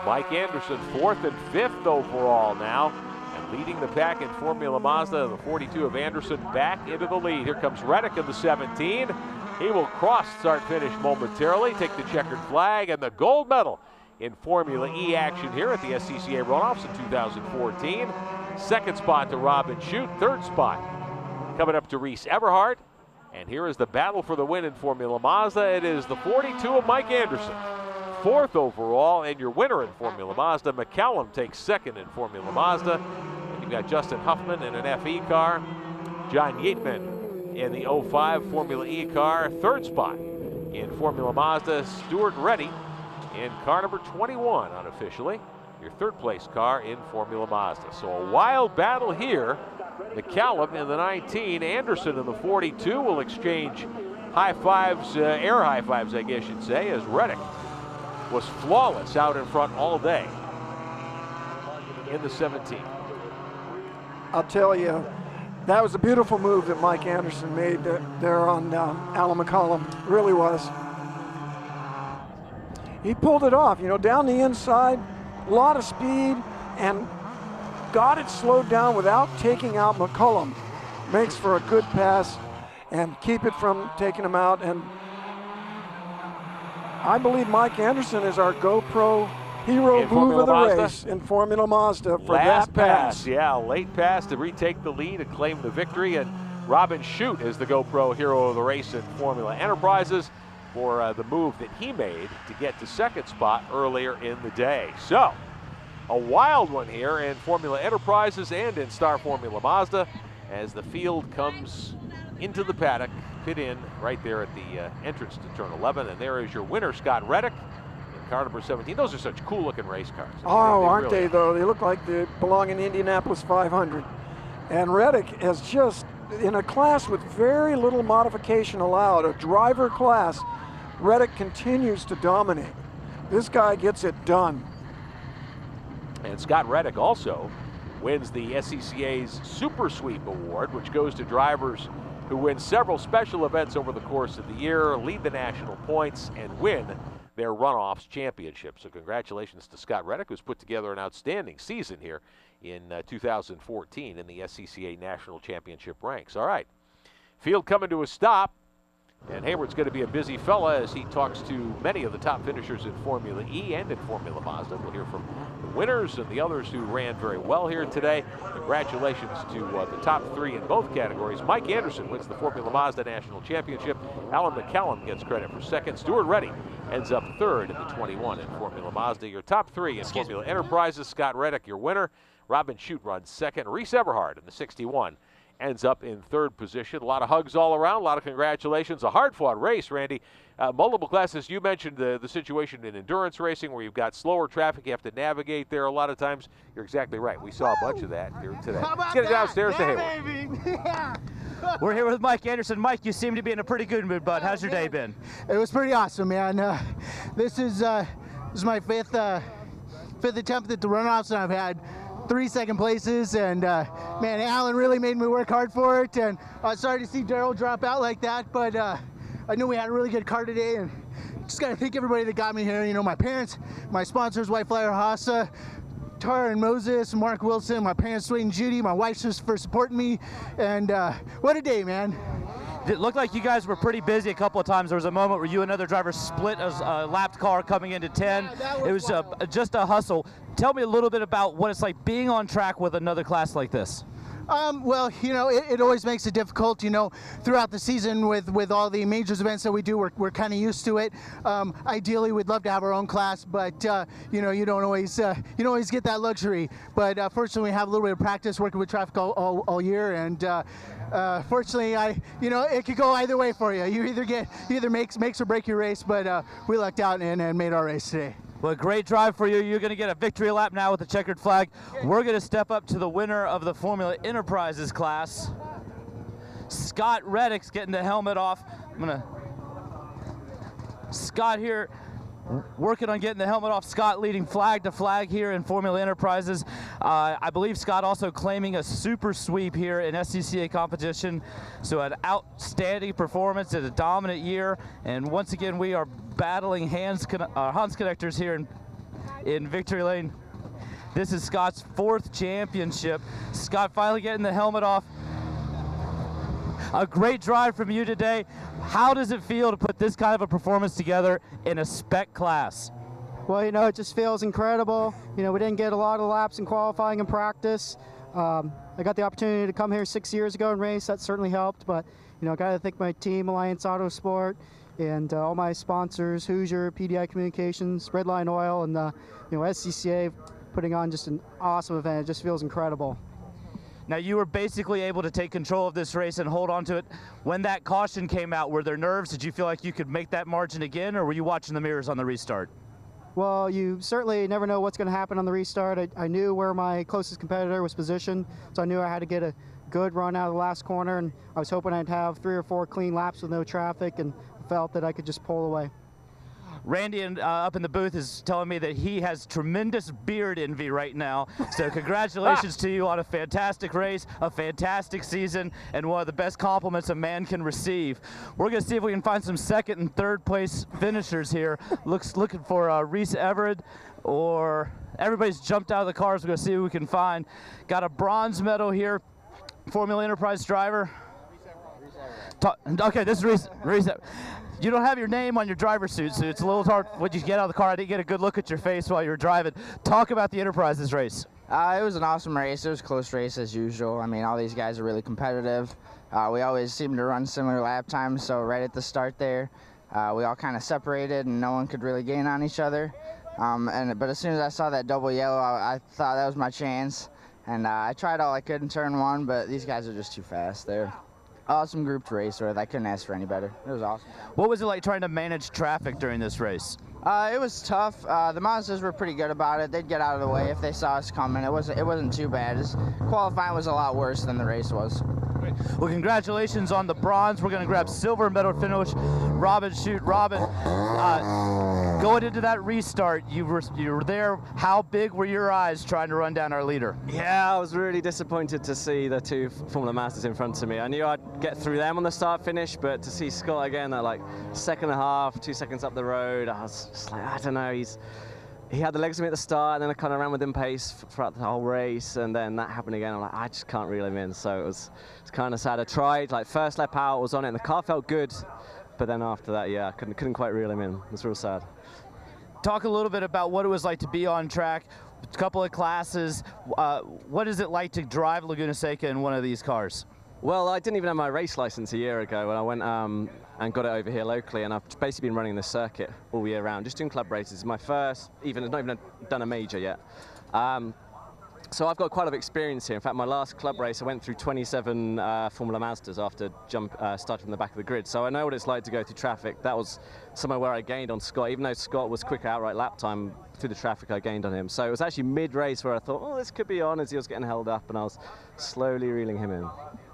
Mike Anderson, 4th and 5th overall now. And leading the pack in Formula Mazda, the 42 of Anderson back into the lead. Here comes Reddick in the 17. He will cross start-finish momentarily, take the checkered flag, and the gold medal in Formula E action here at the SCCA Runoffs in 2014. Second spot to Robin Shute. Third spot coming up to Reese Everhart. And here is the battle for the win in Formula Mazda. It is the 42 of Mike Anderson. Fourth overall, and your winner in Formula Mazda. McCallum takes second in Formula Mazda. And you've got Justin Huffman in an FE car. John Yateman in the 05 Formula E car. Third spot in Formula Mazda. Stuart Reddy in car number 21 unofficially. Your third place car in Formula Mazda. So a wild battle here. McCallum in the 19, Anderson in the 42 will exchange high fives, air high fives, I guess you'd say, as Reddick was flawless out in front all day in the 17. I'll tell you, that was a beautiful move that Mike Anderson made there on Alan McCallum. Really was. He pulled it off, you know, down the inside, a lot of speed, and got it slowed down without taking out McCullum. Makes for a good pass and keep it from taking him out. And I believe Mike Anderson is our GoPro hero move of the race in Formula Mazda for last that pass. Yeah, late pass to retake the lead and claim the victory. And Robin Shute is the GoPro hero of the race in Formula Enterprises for the move that he made to get to second spot earlier in the day. So, a wild one here in Formula Enterprises and in Star Formula Mazda as the field comes into the paddock, pit in right there at the entrance to turn 11. And there is your winner, Scott Reddick, in car number 17. Those are such cool looking race cars. Aren't they though? They look like they belong in Indianapolis 500. And Reddick is just in a class with very little modification allowed, a driver class. Reddick continues to dominate. This guy gets it done. And Scott Reddick also wins the SCCA's Super Sweep Award, which goes to drivers who win several special events over the course of the year, lead the national points, and win their Runoffs championship. So congratulations to Scott Reddick, who's put together an outstanding season here in 2014 in the SCCA National Championship ranks. All right, field coming to a stop. And Hayward's going to be a busy fella as he talks to many of the top finishers in Formula E and in Formula Mazda. We'll hear from the winners and the others who ran very well here today. Congratulations to the top three in both categories. Mike Anderson wins the Formula Mazda National Championship. Alan McCallum gets credit for second. Stuart Reddy ends up third in the 21 in Formula Mazda. Your top three in Formula Enterprises. Scott Reddick, your winner. Robin Shute runs second. Reese Everhart in the 61 ends up in third position. A lot of hugs all around, a lot of congratulations. A hard-fought race, Randy. Multiple classes. You mentioned the situation in endurance racing where you've got slower traffic. You have to navigate there a lot of times. You're exactly right. We saw a bunch of that here today. Let's get it downstairs to Hayward. Yeah. We're here with Mike Anderson. Mike, you seem to be in a pretty good mood, bud. How's your day been? It was pretty awesome, man. This is my fifth attempt at the runoffs, and I've had 3 second places, and man, Alan really made me work hard for it, and sorry to see Daryl drop out like that, but I knew we had a really good car today, and just gotta thank everybody that got me here. You know, my parents, my sponsors, White Flyer Hassa, Tara and Moses, Mark Wilson, my parents, Dwayne and Judy, my wife just for supporting me, and what a day, man. It looked like you guys were pretty busy a couple of times. There was a moment where you and another driver split a lapped car coming into 10. It was just a hustle. Tell me a little bit about what it's like being on track with another class like this. Well, you know, it always makes it difficult, you know, throughout the season with all the majors events that we do, we're kind of used to it. Ideally, we'd love to have our own class, but, you know, you don't always get that luxury. But fortunately, we have a little bit of practice working with traffic all year, and fortunately, you know, it could go either way for you. You either makes or break your race, but we lucked out and made our race today. Well, great drive for you. You're going to get a victory lap now with the checkered flag. We're going to step up to the winner of the Formula Enterprises class. Scott Reddick's getting the helmet off. Scott here working on getting the helmet off. Scott leading flag to flag here in Formula Enterprises. I believe Scott also claiming a super sweep here in SCCA competition. So an outstanding performance and a dominant year. And once again, we are battling Hans connectors here in Victory Lane. This is Scott's 4th championship. Scott finally getting the helmet off. A great drive from you today. How does it feel to put this kind of a performance together in a spec class? Well, you know, it just feels incredible. You know, we didn't get a lot of laps in qualifying and practice. I got the opportunity to come here 6 years ago and race. That certainly helped, but I got to thank my team, Alliance Autosport, and all my sponsors, Hoosier, PDI Communications, Redline Oil, and SCCA, putting on just an awesome event. It just feels incredible. Now, you were basically able to take control of this race and hold on to it. When that caution came out, were there nerves? Did you feel like you could make that margin again, or were you watching the mirrors on the restart? Well, you certainly never know what's going to happen on the restart. I knew where my closest competitor was positioned, so I knew I had to get a good run out of the last corner, and I was hoping I'd have 3 or 4 clean laps with no traffic, and felt that I could just pull away. Randy up in the booth is telling me that he has tremendous beard envy right now. So congratulations to you on a fantastic race, a fantastic season, and one of the best compliments a man can receive. We're going to see if we can find some second and third place finishers here. Looking for Reese Everett, or everybody's jumped out of the cars. We're going to see who we can find. Got a bronze medal here, Formula Enterprise driver. Okay, this is Reese. You don't have your name on your driver's suit, so it's a little hard when you get out of the car. I didn't get a good look at your face while you were driving. Talk about the Enterprises race. It was an awesome race. It was a close race as usual. I mean, all these guys are really competitive. We always seem to run similar lap times, so right at the start there, we all kind of separated and no one could really gain on each other. But as soon as I saw that double yellow, I thought that was my chance. And I tried all I could in turn 1, but these guys are just too fast. They're awesome group to race with. I couldn't ask for any better. It was awesome. What was it like trying to manage traffic during this race? It was tough. The Mazdas were pretty good about it. They'd get out of the way if they saw us coming. It wasn't too bad. Qualifying was a lot worse than the race was. Well, congratulations on the bronze. We're going to grab silver medal finish. Robin Shute. Robin, going into that restart, you were there. How big were your eyes trying to run down our leader? Yeah, I was really disappointed to see the 2 Formula Masters in front of me. I knew I'd get through them on the start finish, but to see Scott again at like second and a half, 2 seconds up the road, I was just like, I don't know, he had the legs of me at the start, and then I kind of ran with him pace throughout the whole race, and then that happened again. I'm like, I just can't reel him in. So it was kind of sad. I tried, like first lap out, was on it, and the car felt good, but then after that, yeah, I couldn't quite reel him in. It was real sad. Talk a little bit about what it was like to be on track, a couple of classes. What is it like to drive Laguna Seca in one of these cars? Well, I didn't even have my race license a year ago when I went and got it over here locally, and I've basically been running this circuit all year round, just doing club races. My first, I've not even done a major yet. So I've got quite a lot of experience here. In fact, my last club race, I went through 27 Formula Mazdas after starting from the back of the grid. So I know what it's like to go through traffic. That was somewhere where I gained on Scott. Even though Scott was quicker outright lap time, through the traffic I gained on him. So it was actually mid-race where I thought, oh, this could be on, as he was getting held up, and I was slowly reeling him in.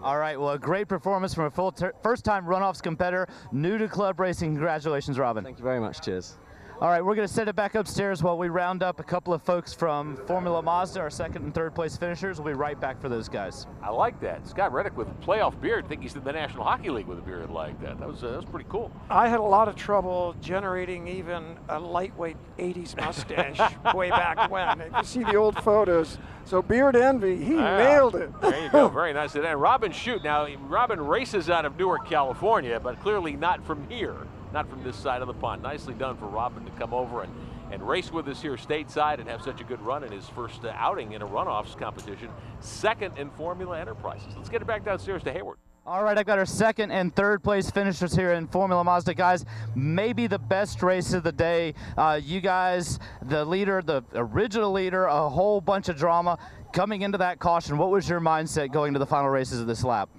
All right, well, a great performance from a first-time Runoffs competitor, new to club racing. Congratulations, Robin. Thank you very much. Cheers. All right, we're going to send it back upstairs while we round up a couple of folks from Formula Mazda, our second and third place finishers. We'll be right back for those guys. I like that. Scott Reddick with a playoff beard. I think he's in the National Hockey League with a beard like that. That was pretty cool. I had a lot of trouble generating even a lightweight 80s mustache way back when. If you see the old photos. So beard envy, he nailed it. There you go. Very nice. And Robin Shute. Now, Robin races out of Newark, California, but clearly not from here. Not from this side of the pond. Nicely done for Robin to come over and race with us here stateside and have such a good run in his first outing in a Runoffs competition. Second in Formula Enterprises. Let's get it back downstairs to Hayward. All right, I've got our second and third place finishers here in Formula Mazda. Guys, maybe the best race of the day. You guys, the leader, the original leader, a whole bunch of drama. Coming into that caution, what was your mindset going to the final races of this lap?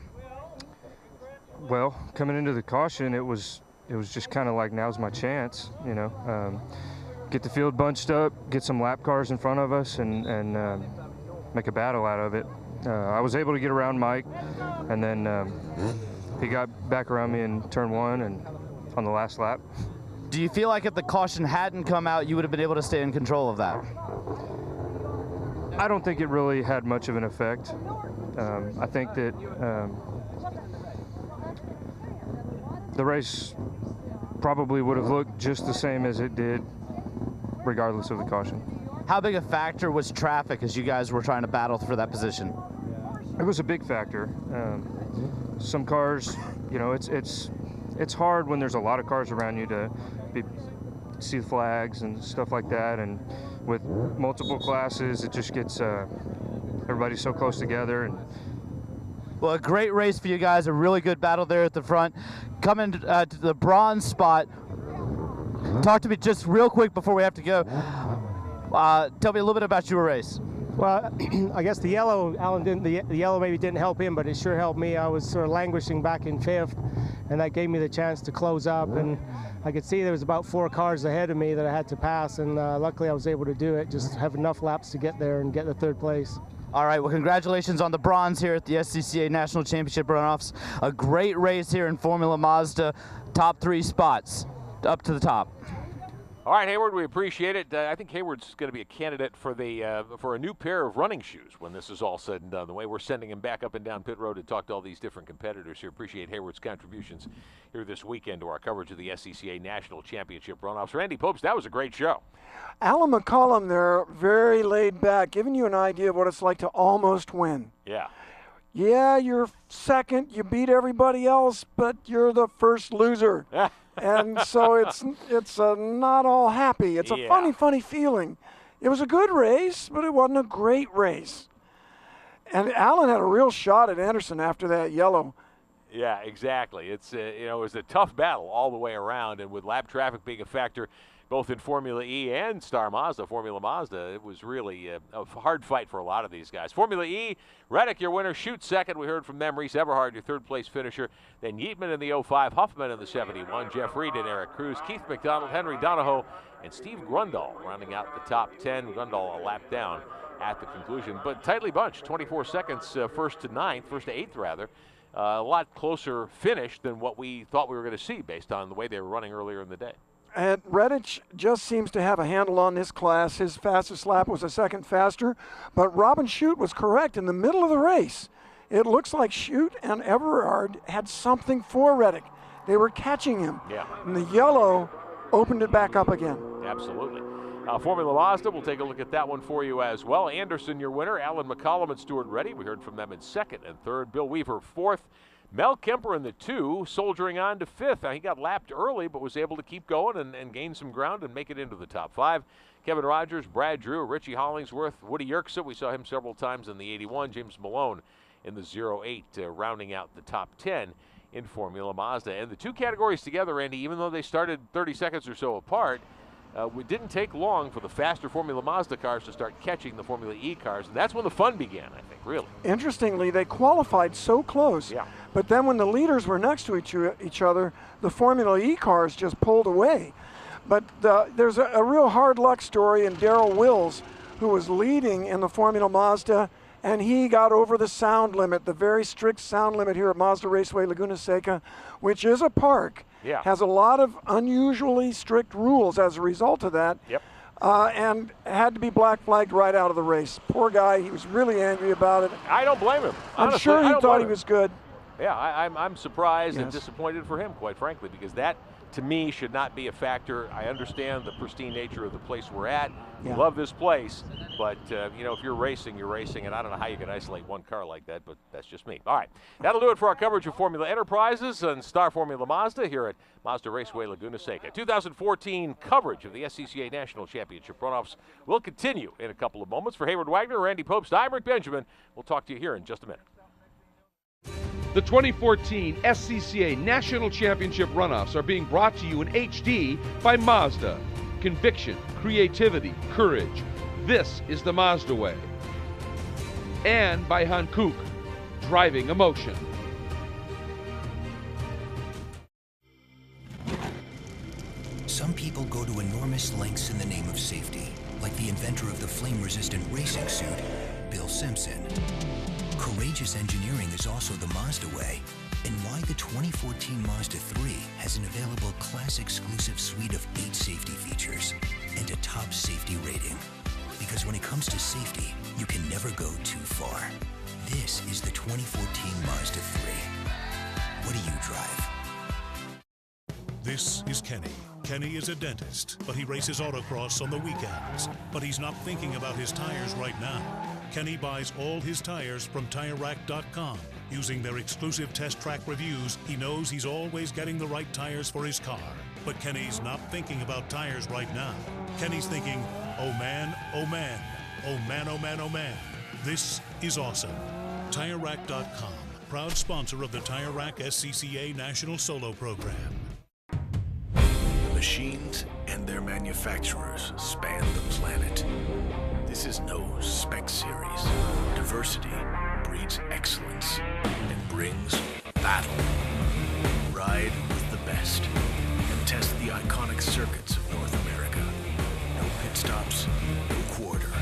Well, coming into the caution, it was just kind of like, now's my chance, you know. Get the field bunched up, get some lap cars in front of us, and make a battle out of it. I was able to get around Mike, and then he got back around me in turn 1 and on the last lap. Do you feel like if the caution hadn't come out, you would have been able to stay in control of that? I don't think it really had much of an effect. I think that the race probably would have looked just the same as it did, regardless of the caution. How big a factor was traffic as you guys were trying to battle for that position? It was a big factor. Some cars, you know, it's hard when there's a lot of cars around you to see the flags and stuff like that. And with multiple classes, it just gets everybody's so close together. And well, a great race for you guys, a really good battle there at the front. Coming to the bronze spot, talk to me just real quick before we have to go. Tell me a little bit about your race. Well, I guess the yellow, Alan didn't. The yellow maybe didn't help him, but it sure helped me. I was sort of languishing back in 5th, and that gave me the chance to close up. And I could see there was about 4 cars ahead of me that I had to pass, and luckily I was able to do it. Just have enough laps to get there and get the 3rd place. All right, well, congratulations on the bronze here at the SCCA National Championship Runoffs. A great race here in Formula Mazda. Top 3 spots, up to the top. All right, Hayward, we appreciate it. I think Hayward's going to be a candidate for for a new pair of running shoes when this is all said and done. The way we're sending him back up and down pit road to talk to all these different competitors here. Appreciate Hayward's contributions here this weekend to our coverage of the SCCA National Championship Runoffs. Randy Popes, that was a great show. Alan McCollum there, very laid back, giving you an idea of what it's like to almost win. Yeah. Yeah, you're second, you beat everybody else, but you're the first loser. And so it's not all happy. It's a funny feeling. It was a good race, but it wasn't a great race. And Alan had a real shot at Anderson after that yellow. Yeah, exactly. It's it was a tough battle all the way around, and with lap traffic being a factor both in Formula E and Star Mazda, Formula Mazda, it was really a hard fight for a lot of these guys. Formula E, Reddick, your winner, Shoot second. We heard from them. Reese Everhard, your 3rd place finisher. Then Yeatman in the 05, Huffman in the 71, Jeff Reed and Eric Cruz, Keith McDonald, Henry Donahoe, and Steve Grundahl rounding out the top 10. Grundahl a lap down at the conclusion, but tightly bunched, 24 seconds first to 8th rather. A lot closer finish than what we thought we were going to see based on the way they were running earlier in the day. And Redditch just seems to have a handle on this class. His fastest lap was a second faster, but Robin Shute was correct. In the middle of the race, it looks like Shute and Everard had something for Reddick. They were catching him. Yeah. And the yellow opened it back up again. Absolutely. Formula Mazda, we'll take a look at that one for you as well. Anderson, your winner. Alan McCollum and Stuart Reddy. We heard from them in 2nd and 3rd. Bill Weaver, 4th. Mel Kemper in the 2, soldiering on to 5th. Now, he got lapped early, but was able to keep going and gain some ground and make it into the top 5. Kevin Rogers, Brad Drew, Richie Hollingsworth, Woody Yerksa. We saw him several times in the 81. James Malone in the 08, rounding out the top 10 in Formula Mazda. And the 2 categories together, Randy, even though they started 30 seconds or so apart, it didn't take long for the faster Formula Mazda cars to start catching the Formula E cars, and that's when the fun began, I think, really. Interestingly, they qualified so close, but then when the leaders were next to each other, the Formula E cars just pulled away. But there's a real hard luck story in Darrell Wills, who was leading in the Formula Mazda, and he got over the sound limit, the very strict sound limit here at Mazda Raceway Laguna Seca, which is a park. Has a lot of unusually strict rules as a result of that, and had to be black flagged right out of the race. Poor guy, he was really angry about it. I don't blame him. I'm sure he thought he was good. Yeah, I'm surprised and disappointed for him, quite frankly, because that, to me, should not be a factor. I understand the pristine nature of the place we're at. We love this place, but if you're racing, and I don't know how you can isolate one car like that, but that's just me. All right, that'll do it for our coverage of Formula Enterprises and Star Formula Mazda here at Mazda Raceway Laguna Seca. 2014 coverage of the SCCA National Championship Runoffs will continue in a couple of moments. For Hayward Wagner, Randy Popes, I'm Rick Benjamin. We'll talk to you here in just a minute. The 2014 SCCA National Championship Runoffs are being brought to you in HD by Mazda. Conviction, creativity, courage. This is the Mazda way. And by Hankook, driving emotion. Some people go to enormous lengths in the name of safety, like the inventor of the flame-resistant racing suit, Bill Simpson. Courageous engineering is also the Mazda way, and why the 2014 Mazda 3 has an available class-exclusive suite of 8 safety features and a top safety rating. Because when it comes to safety, you can never go too far. This is the 2014 Mazda 3. What do you drive? This is Kenny. Kenny is a dentist, but he races autocross on the weekends. But he's not thinking about his tires right now. Kenny buys all his tires from TireRack.com. Using their exclusive test track reviews, he knows he's always getting the right tires for his car. But Kenny's not thinking about tires right now. Kenny's thinking, oh man, oh man, oh man, oh man, oh man. This is awesome. TireRack.com, proud sponsor of the Tire Rack SCCA National Solo Program. The machines and their manufacturers span the planet. This is no spec series. Diversity breeds excellence and brings battle. Ride with the best and test the iconic circuits of North America. No pit stops, no quarter.